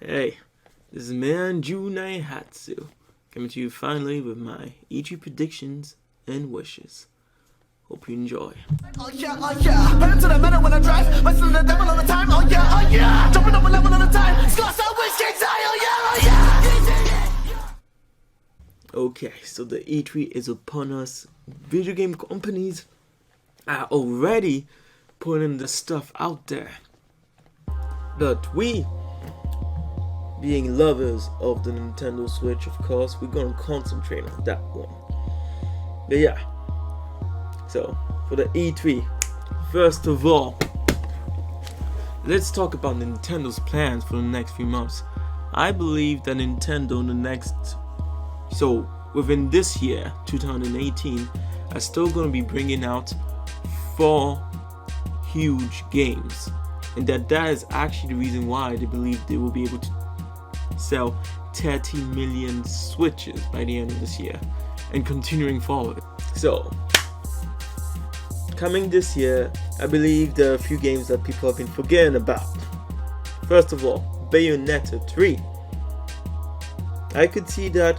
Hey, this is man Junai Hatsu, coming to you finally with my E3 predictions and wishes. Hope you enjoy. Oh yeah, burn to the metal when I drive, wrestling the devil all the time, oh yeah, jumping up a level at a time, scars out with skates, oh yeah. Okay, so the E3 is upon us. Video game companies are already putting the stuff out there. But we, being lovers of the Nintendo Switch, of course, we're gonna concentrate on that one. But yeah, so for the E3, first of all, let's talk about Nintendo's plans for the next few months. I believe that Nintendo within this year, 2018, are still going to be bringing out 4 huge games, and that is actually the reason why they believe they will be able to sell 30 million Switches by the end of this year and continuing forward. So coming this year, I believe there are a few games that people have been forgetting about. First of all, Bayonetta 3. I could see that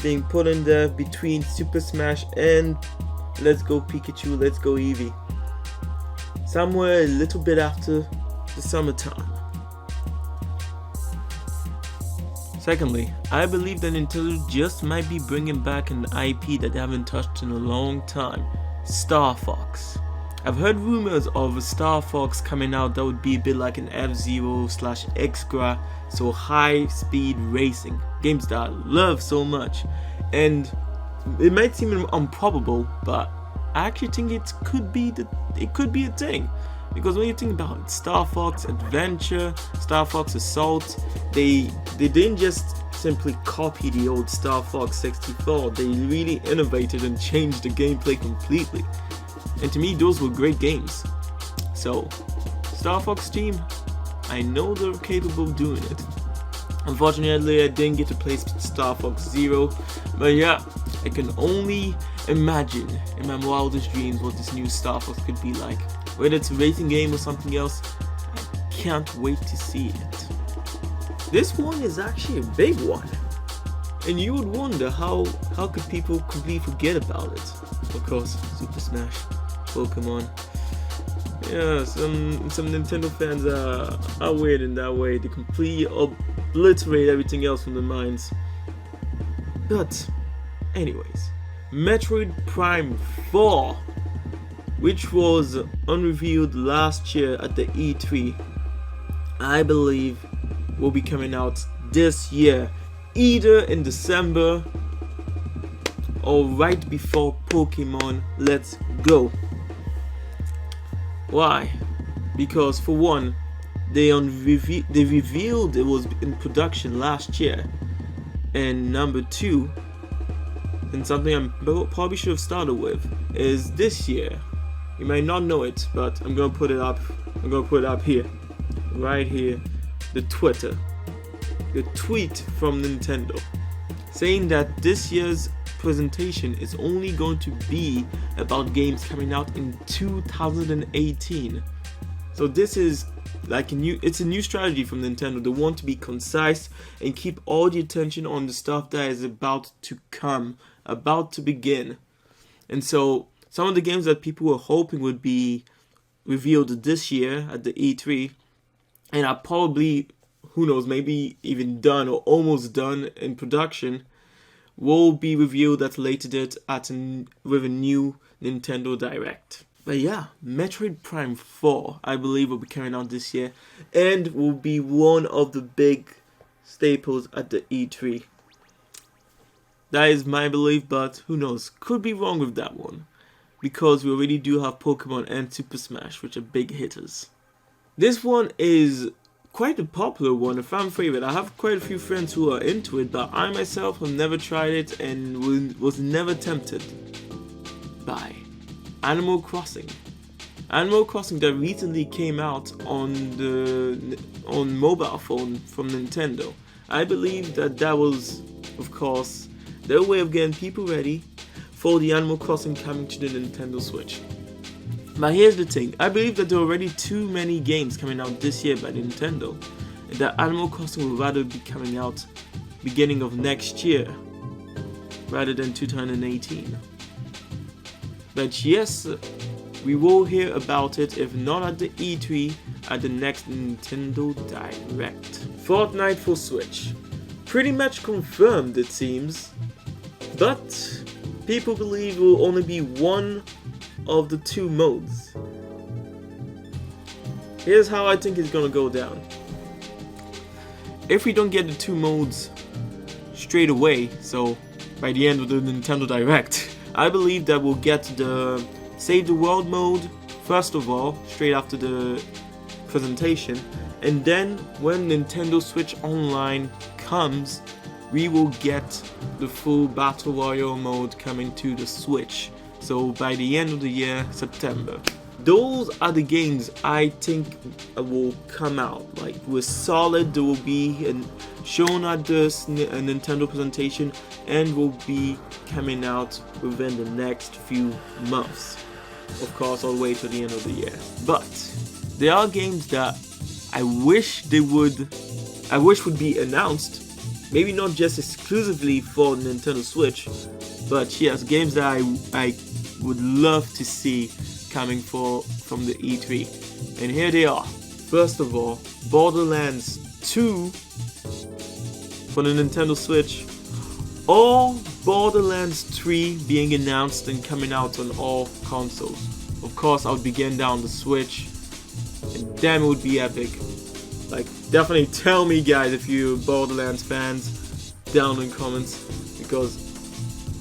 being put in there between Super Smash and Let's Go Pikachu, Let's Go Eevee, somewhere a little bit after the summertime. Secondly, I believe that Nintendo just might be bringing back an IP that they haven't touched in a long time, Star Fox. I've heard rumors of a Star Fox coming out that would be a bit like an F-Zero/X-Gra, so high speed racing, games that I love so much. And it might seem improbable, but I actually think it could be a thing. Because when you think about it, Star Fox Adventure, Star Fox Assault, they didn't just simply copy the old Star Fox 64, they really innovated and changed the gameplay completely. And to me, those were great games. So, Star Fox team, I know they're capable of doing it. Unfortunately, I didn't get to play Star Fox Zero, but yeah, I can only imagine in my wildest dreams what this new Star Fox could be like. Whether it's a racing game or something else, I can't wait to see it. This one is actually a big one, and you would wonder how could people completely forget about it. Of course, Super Smash, Pokemon. Yeah, some Nintendo fans are weird in that way. They completely obliterate everything else from their minds. But anyways, Metroid Prime 4, which was unrevealed last year at the E3, I believe will be coming out this year, either in December or right before Pokemon Let's Go. Why? Because for one, they revealed it was in production last year, and number two, and something I probably should have started with, is this year. You might not know it, but I'm gonna put it up. I'm gonna put it up here, right here. The tweet from Nintendo, saying that this year's presentation is only going to be about games coming out in 2018. So this is like it's a new strategy from Nintendo. They want to be concise and keep all the attention on the stuff that is about to come, about to begin. And so some of the games that people were hoping would be revealed this year at the E3 and are probably, who knows, maybe even done or almost done in production, will be revealed at a later date with a new Nintendo Direct. But yeah, Metroid Prime 4, I believe, will be coming out this year and will be one of the big staples at the E3. That is my belief, but who knows, could be wrong with that one, because we already do have Pokemon and Super Smash, which are big hitters. This one is quite a popular one, a fan favorite. I have quite a few friends who are into it, but I myself have never tried it and was never tempted by Animal Crossing. Animal Crossing that recently came out on mobile phone from Nintendo. I believe that was, of course, their way of getting people ready for the Animal Crossing coming to the Nintendo Switch. But here's the thing, I believe that there are already too many games coming out this year by Nintendo, and that Animal Crossing will rather be coming out beginning of next year rather than 2018. But yes, we will hear about it, if not at the E3, at the next Nintendo Direct. Fortnite for Switch. Pretty much confirmed, it seems, but people believe it will only be one of the two modes. Here's how I think it's gonna go down. If we don't get the two modes straight away, so by the end of the Nintendo Direct, I believe that we'll get the Save the World mode first of all, straight after the presentation, and then when Nintendo Switch Online comes, we will get the full Battle Royale mode coming to the Switch. So by the end of the year, September. Those are the games I think will come out. Like, we're solid, they will be shown at this Nintendo presentation and will be coming out within the next few months. Of course, all the way to the end of the year. But there are games that I wish would be announced. Maybe not just exclusively for Nintendo Switch, but yes, games that I would love to see coming from the E3. And here they are. First of all, Borderlands 2 for the Nintendo Switch, or Borderlands 3 being announced and coming out on all consoles. Of course, I would begin down the Switch, and damn, it would be epic. Like, definitely tell me, guys, if you're Borderlands fans down in comments, because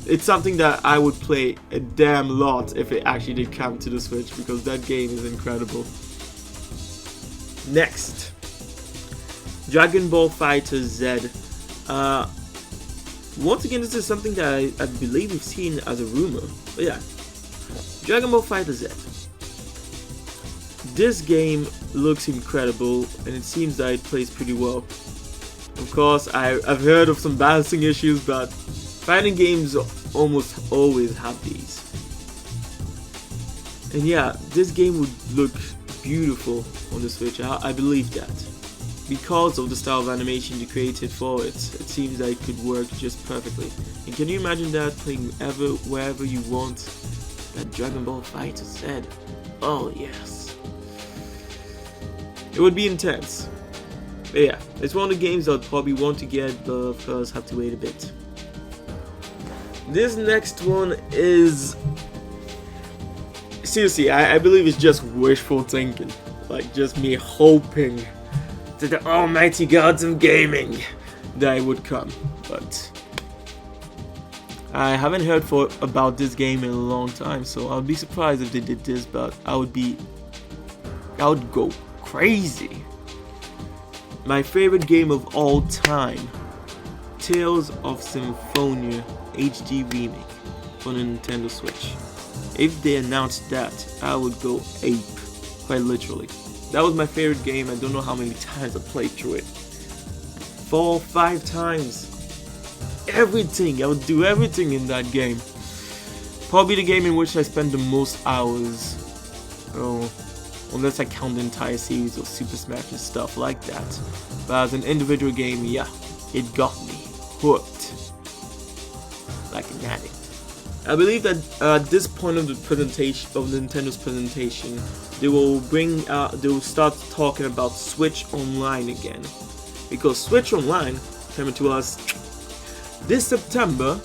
it's something that I would play a damn lot if it actually did come to the Switch, because that game is incredible. Next, Dragon Ball FighterZ. Once again, this is something that I believe we've seen as a rumor. But yeah, Dragon Ball FighterZ. This game looks incredible, and it seems that it plays pretty well. Of course, I've heard of some balancing issues, but fighting games almost always have these. And yeah, this game would look beautiful on the Switch. I believe that. Because of the style of animation you created for it, it seems that it could work just perfectly. And can you imagine that playing wherever you want? That Dragon Ball FighterZ. Oh yes. It would be intense. But yeah, it's one of the games I'd probably want to get, but of course have to wait a bit. This next one is... seriously, I believe it's just wishful thinking. Like, just me hoping to the almighty gods of gaming that it would come. But I haven't heard about this game in a long time, so I'll be surprised if they did this, but I would go crazy. My favorite game of all time, Tales of Symphonia HD Remake for the Nintendo Switch. If they announced that, I would go ape, quite literally. That was my favorite game. I don't know how many times I played through it. 4 or 5 times. Everything, I would do everything in that game. Probably the game in which I spent the most hours. Oh, unless I count the entire series of Super Smash and stuff like that. But as an individual game, yeah, it got me hooked like an addict. I believe that at this point of the presentation, of Nintendo's presentation, they will start talking about Switch Online again, because Switch Online coming to us this September.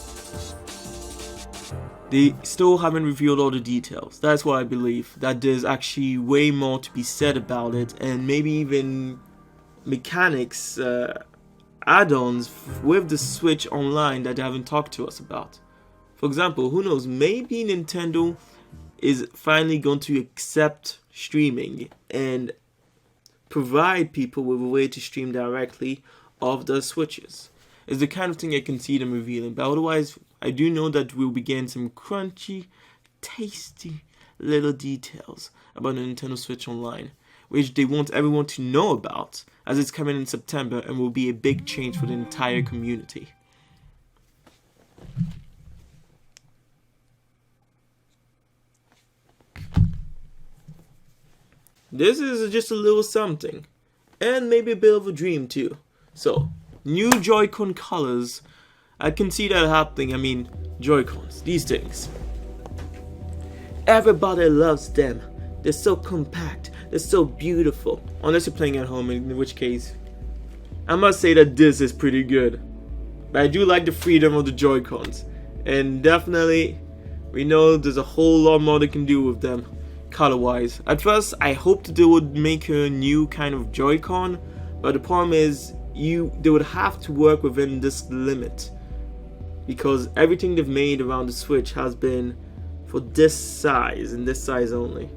They still haven't revealed all the details. That's why I believe that there's actually way more to be said about it, and maybe even mechanics, add-ons with the Switch Online that they haven't talked to us about. For example, who knows, maybe Nintendo is finally going to accept streaming and provide people with a way to stream directly off the Switches. It's the kind of thing I can see them revealing, but otherwise, I do know that we'll be getting some crunchy, tasty little details about the Nintendo Switch Online, which they want everyone to know about, as it's coming in September and will be a big change for the entire community. This is just a little something. and maybe a bit of a dream too. So, new Joy-Con colors, I can see that happening. I mean, Joy-Cons, these things. Everybody loves them. They're so compact, they're so beautiful. Unless you're playing at home, in which case, I must say that this is pretty good. But I do like the freedom of the Joy-Cons. And definitely, we know there's a whole lot more they can do with them, color-wise. At first, I hoped they would make a new kind of Joy-Con, but the problem is, they would have to work within this limit. Because everything they've made around the Switch has been for this size, and this size only.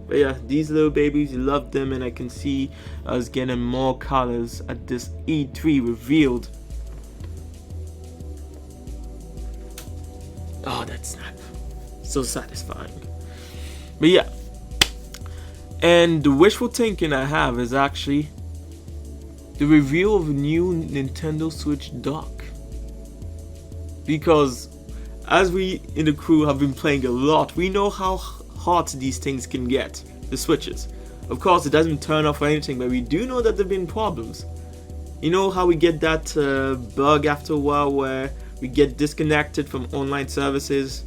But yeah, these little babies, you love them, and I can see us getting more colors at this E3 revealed. Oh, that snap. So satisfying. But yeah. And the wishful thinking I have is actually the reveal of a new Nintendo Switch dock. Because as we in the crew have been playing a lot, we know how hot these things can get, the Switches. Of course, it doesn't turn off or anything, but we do know that there have been problems. You know how we get that bug after a while where we get disconnected from online services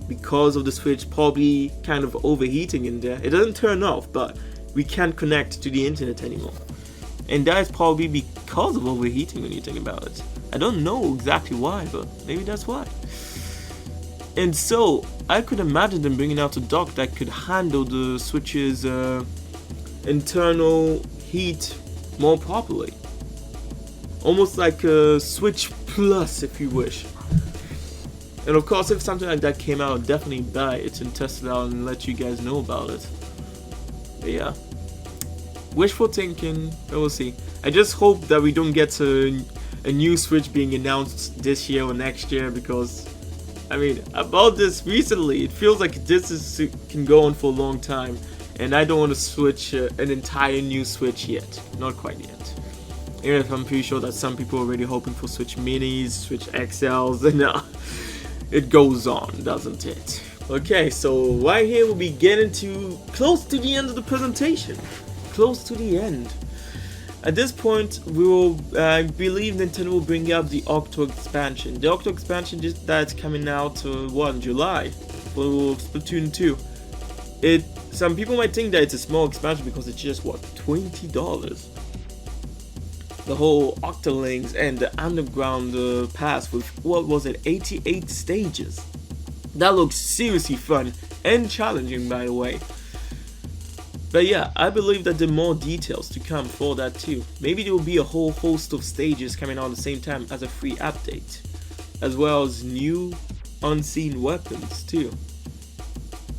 because of the Switch probably kind of overheating in there. It doesn't turn off, but we can't connect to the internet anymore. And that is probably because of overheating when you think about it. I don't know exactly why, but maybe that's why. And so, I could imagine them bringing out a dock that could handle the Switch's internal heat more properly. Almost like a Switch Plus, if you wish. And of course, if something like that came out, I'd definitely buy it and test it out and let you guys know about it. But yeah. Wishful thinking, we'll see. I just hope that we don't get a new Switch being announced this year or next year, because I mean, about this recently, it feels like this can go on for a long time, and I don't want to switch an entire new Switch yet. Not quite yet. Even if I'm pretty sure that some people are already hoping for Switch Minis, Switch XLs, and it goes on, doesn't it? Okay, so right here we'll be getting close to the end of the presentation. Close to the end. At this point, we will, I believe Nintendo will bring out the Octo expansion. The Octo expansion that's coming out, in July for Splatoon 2. Some people might think that it's a small expansion because it's just, $20? The whole Octolinks and the underground pass with, 88 stages. That looks seriously fun and challenging, by the way. But yeah, I believe that there are more details to come for that too. Maybe there will be a whole host of stages coming out at the same time as a free update, as well as new unseen weapons too.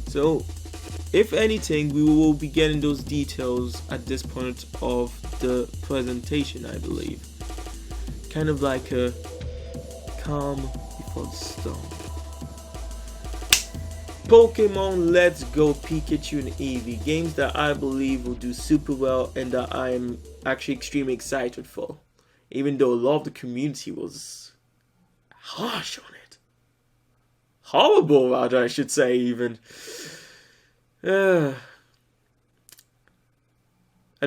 So, if anything, we will be getting those details at this point of the presentation, I believe. Kind of like a calm before the storm. Pokemon Let's Go Pikachu and Eevee, games that I believe will do super well and that I am actually extremely excited for, even though a lot of the community was harsh on it. Horrible, rather, I should say, even. At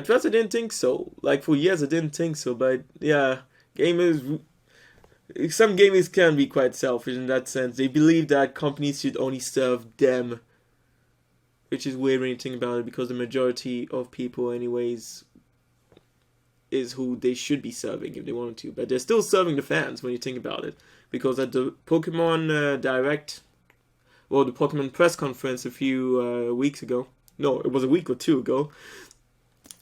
first I didn't think so, like for years I didn't think so, but yeah, some gamers can be quite selfish in that sense. They believe that companies should only serve them, which is weird when you think about it, because the majority of people anyways is who they should be serving if they wanted to, but they're still serving the fans when you think about it, because at the Pokemon Direct, well, the Pokemon press conference a few weeks ago, no, it was a week or two ago,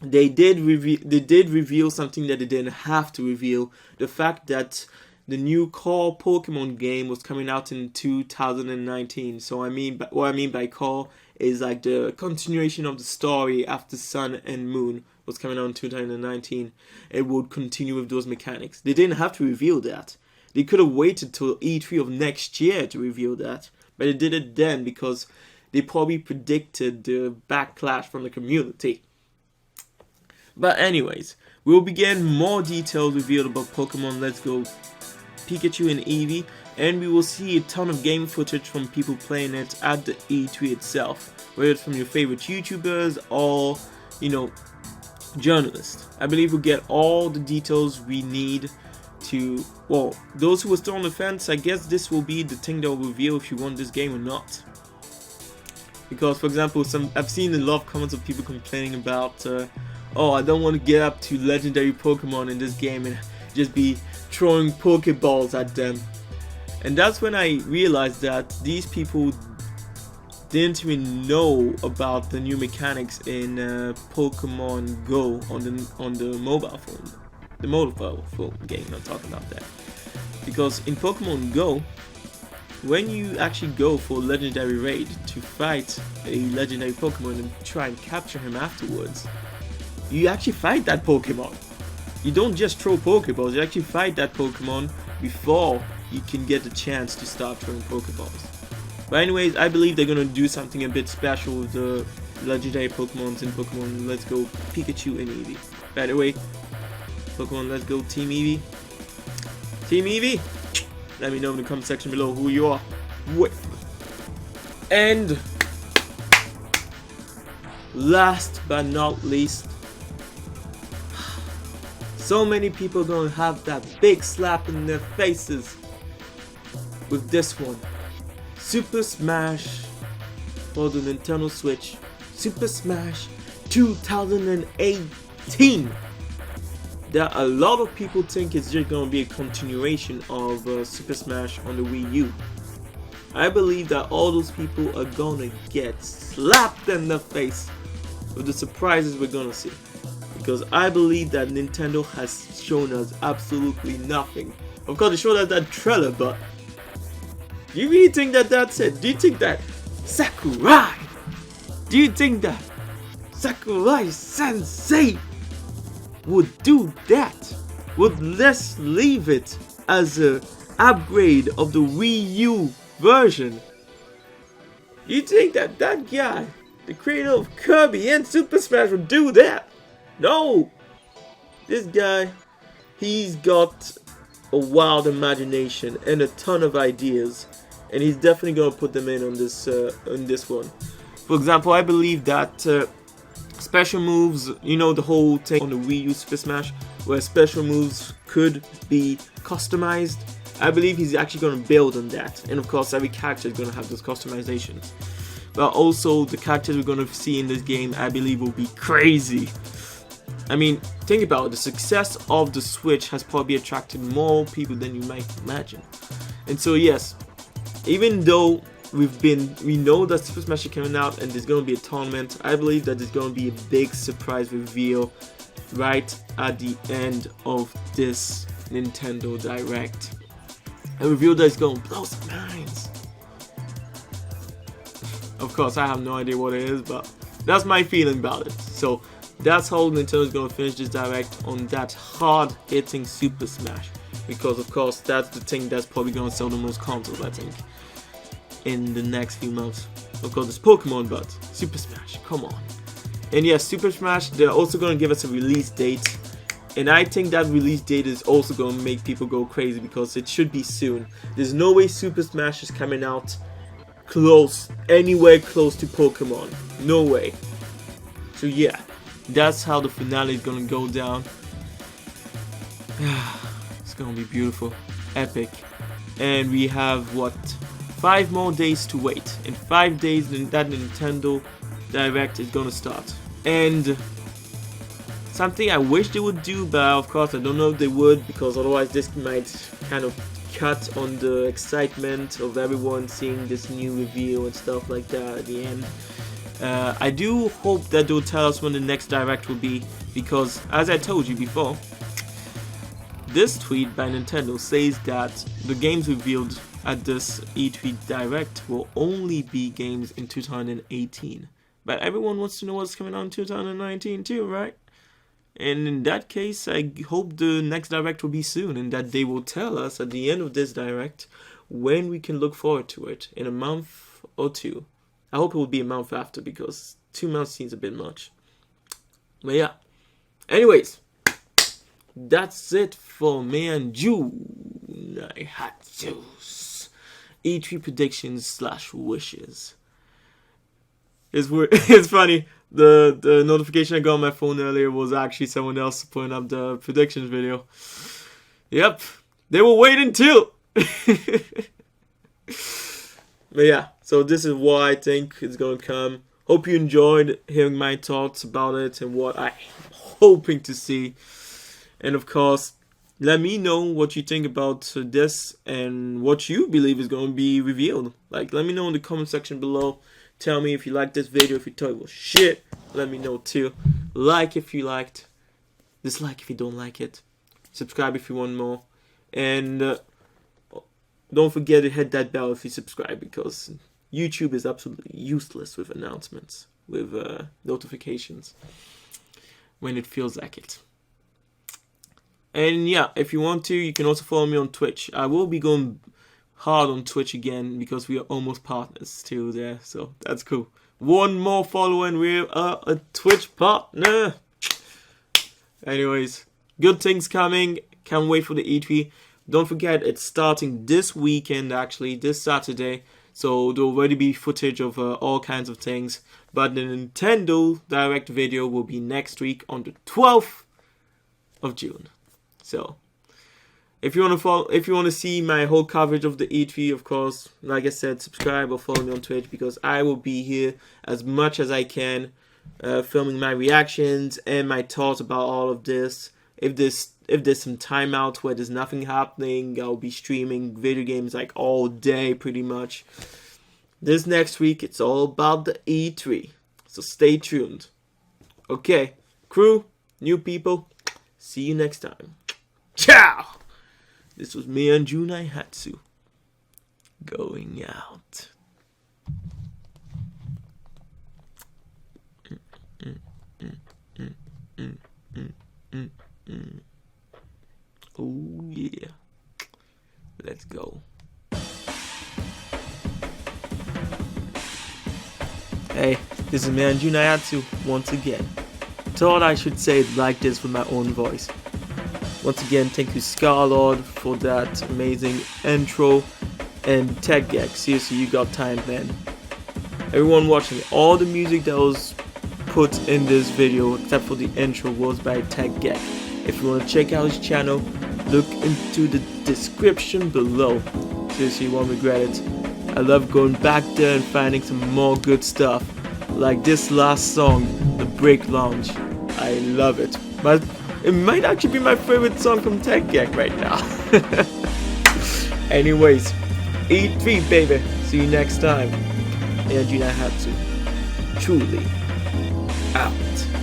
they did reveal something that they didn't have to reveal, the fact that the new core Pokemon game was coming out in 2019. So what I mean by core is like the continuation of the story after Sun and Moon was coming out in 2019. It would continue with those mechanics. They didn't have to reveal that. They could have waited till E3 of next year to reveal that, but they did it then because they probably predicted the backlash from the community. But anyways, we will be getting more details revealed about Pokemon Let's Go Pikachu and Eevee, and we will see a ton of game footage from people playing it at the E3 itself, whether it's from your favorite YouTubers or, journalist. I believe we'll get all the details we need to, well, those who are still on the fence, I guess this will be the thing that will reveal if you want this game or not. Because, for example, I've seen a lot of comments of people complaining about, oh, I don't want to get up to legendary Pokemon in this game and just be throwing Pokeballs at them. And that's when I realized that these people didn't even know about the new mechanics in Pokemon Go on the mobile phone. The mobile phone game, I'm talking about that. Because in Pokemon Go, when you actually go for a legendary raid to fight a legendary Pokemon and try and capture him afterwards, you actually fight that Pokemon. You don't just throw Pokeballs, you actually fight that Pokemon before you can get the chance to start throwing Pokeballs. But anyways, I believe they're gonna do something a bit special with the legendary Pokemons in Pokemon Let's Go Pikachu and Eevee. By the way, Pokemon Let's Go Team Eevee. Team Eevee, let me know in the comment section below who you are with. And last but not least, so many people gonna have that big slap in their faces with this one. Super Smash for the Nintendo Switch. Super Smash 2018. That a lot of people think it's just gonna be a continuation of Super Smash on the Wii U. I believe that all those people are gonna get slapped in the face with the surprises we're gonna see. Because I believe that Nintendo has shown us absolutely nothing. Of course, they showed us that trailer, but do you really think that that's it? Do you think that Sakurai? Do you think that Sakurai Sensei would do that? Would let's leave it as a upgrade of the Wii U version? You think that that guy, the creator of Kirby and Super Smash, would do that? No! This guy, he's got a wild imagination and a ton of ideas, and he's definitely gonna put them in on this one. For example, I believe that special moves, you know, the whole thing on the Wii U Super Smash where special moves could be customized. I believe he's actually gonna build on that, and of course every character is gonna have those customizations. But also the characters we're gonna see in this game, I believe, will be crazy. I mean, think about it, the success of the Switch has probably attracted more people than you might imagine. And so yes, even though we know that Super Smash is coming out and there's going to be a tournament, I believe that there's going to be a big surprise reveal right at the end of this Nintendo Direct. A reveal that's going to blow some minds. Of course, I have no idea what it is, but that's my feeling about it. So that's how Nintendo's going to finish this Direct, on that hard-hitting Super Smash. Because of course, that's the thing that's probably going to sell the most consoles, I think, in the next few months. Of course, it's Pokemon, but Super Smash, come on. And yes, Super Smash, they're also going to give us a release date. And I think that release date is also going to make people go crazy because it should be soon. There's no way Super Smash is coming out anywhere close to Pokemon. No way. So yeah, that's how the finale is going to go down. It's going to be beautiful, epic. And we have, what, 5 more days to wait. In 5 days, that Nintendo Direct is going to start. And something I wish they would do, but of course I don't know if they would, because otherwise this might kind of cut on the excitement of everyone seeing this new reveal and stuff like that at the end. I do hope that they'll tell us when the next Direct will be, because as I told you before, this tweet by Nintendo says that the games revealed at this E3 Direct will only be games in 2018. But everyone wants to know what's coming out in 2019 too, right? And in that case, I hope the next Direct will be soon, and that they will tell us at the end of this Direct when we can look forward to it, in a month or two. I hope it will be a month after, because 2 months seems a bit much. But yeah. Anyways, that's it for me and June. I had juice. E3 predictions / wishes. It's funny. the notification I got on my phone earlier was actually someone else putting up the predictions video. Yep, they were waiting too. But yeah, so this is what I think is gonna come. Hope you enjoyed hearing my thoughts about it and what I'm hoping to see. And of course, let me know what you think about this and what you believe is going to be revealed. Like, let me know in the comment section below. Tell me if you liked this video, if you thought it was shit. Let me know too. Like if you liked. Dislike if you don't like it. Subscribe if you want more. And don't forget to hit that bell if you subscribe, because YouTube is absolutely useless with announcements, with notifications, when it feels like it. And yeah, if you want to, you can also follow me on Twitch. I will be going hard on Twitch again because we are almost partners too there, so that's cool. One more follower and we're a Twitch partner. Anyways, good things coming. Can't wait for the E3. Don't forget, it's starting this weekend, actually, this Saturday. So there will already be footage of all kinds of things. But the Nintendo Direct video will be next week on the 12th of June. So if you want to see my whole coverage of the E3, of course, like I said, subscribe or follow me on Twitch, because I will be here as much as I can, filming my reactions and my thoughts about all of this. If there's some timeout where there's nothing happening, I'll be streaming video games like all day pretty much. This next week, it's all about the E3. So stay tuned. Okay, crew, new people, see you next time. Ciao! This was me and Junai Hatsu going out. Oh yeah. Let's go. Hey, this is me and Junai Hatsu once again. Thought I should say it like this with my own voice. Once again, thank you Scarlord for that amazing intro, and TechGag, seriously, you got time, man. Everyone watching, all the music that was put in this video except for the intro was by TechGag. If you want to check out his channel, look into the description below. Seriously, you won't regret it. I love going back there and finding some more good stuff, like this last song, The Break Lounge. I love it. But it might actually be my favorite song from TechGag right now. Anyways, E3 baby. See you next time. And Junai Hatsu, truly out.